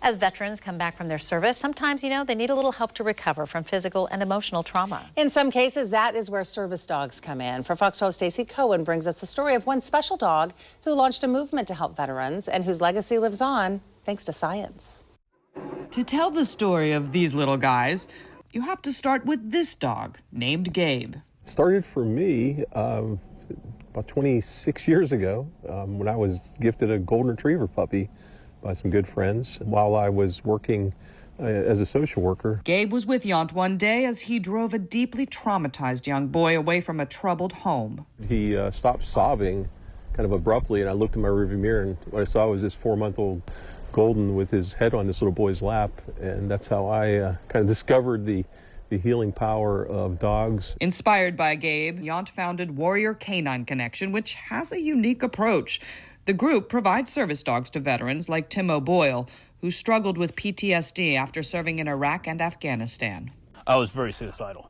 As veterans come back from their service, sometimes, they need a little help to recover from physical and emotional trauma. In some cases, that is where service dogs come in. For Fox 12's Stacey Cohen brings us the story of one special dog who launched a movement to help veterans and whose legacy lives on thanks to science. To tell the story of these little guys, you have to start with this dog named Gabe. It started for me about 26 years ago when I was gifted a golden retriever puppy by some good friends while I was working as a social worker. Gabe was with Yount one day as he drove a deeply traumatized young boy away from a troubled home. He stopped sobbing kind of abruptly, and I looked in my rearview mirror, and what I saw was this 4-month-old Golden with his head on this little boy's lap, and that's how I kind of discovered the healing power of dogs. Inspired by Gabe, Yount founded Warrior Canine Connection, which has a unique approach. The group provides service dogs to veterans like Tim O'Boyle, who struggled with PTSD after serving in Iraq and Afghanistan. I was very suicidal.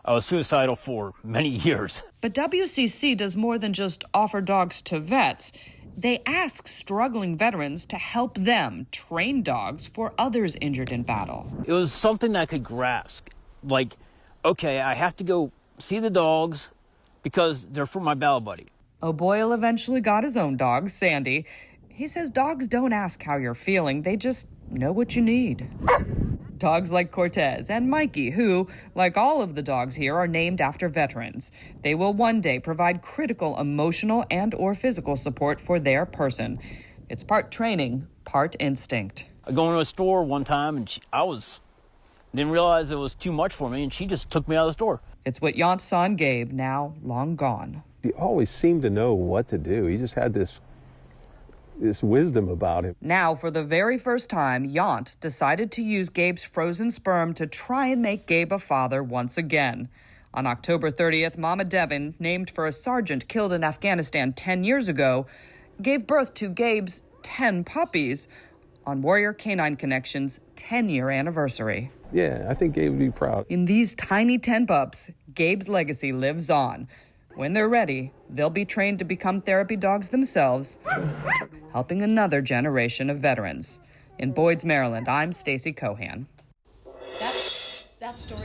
I was suicidal for many years. But WCC does more than just offer dogs to vets. They ask struggling veterans to help them train dogs for others injured in battle. It was something I could grasp. Like, okay, I have to go see the dogs because they're for my battle buddy. O'Boyle eventually got his own dog, Sandy. He says dogs don't ask how you're feeling, they just know what you need. Dogs like Cortez and Mikey, who, like all of the dogs here, are named after veterans. They will one day provide critical emotional and/or physical support for their person. It's part training, part instinct. I go into a store one time and didn't realize it was too much for me, and she just took me out of the store. It's what Yount's son Gabe, now long gone. He always seemed to know what to do. He just had this wisdom about him. Now, for the very first time, Yount decided to use Gabe's frozen sperm to try and make Gabe a father once again. On October 30th, Mama Devin, named for a sergeant killed in Afghanistan 10 years ago, gave birth to Gabe's 10 puppies on Warrior Canine Connection's 10-year anniversary. Yeah, I think Gabe would be proud. In these tiny 10 pups, Gabe's legacy lives on. When they're ready, they'll be trained to become therapy dogs themselves, helping another generation of veterans. In Boyd's, Maryland, I'm Stacey Cohen. That story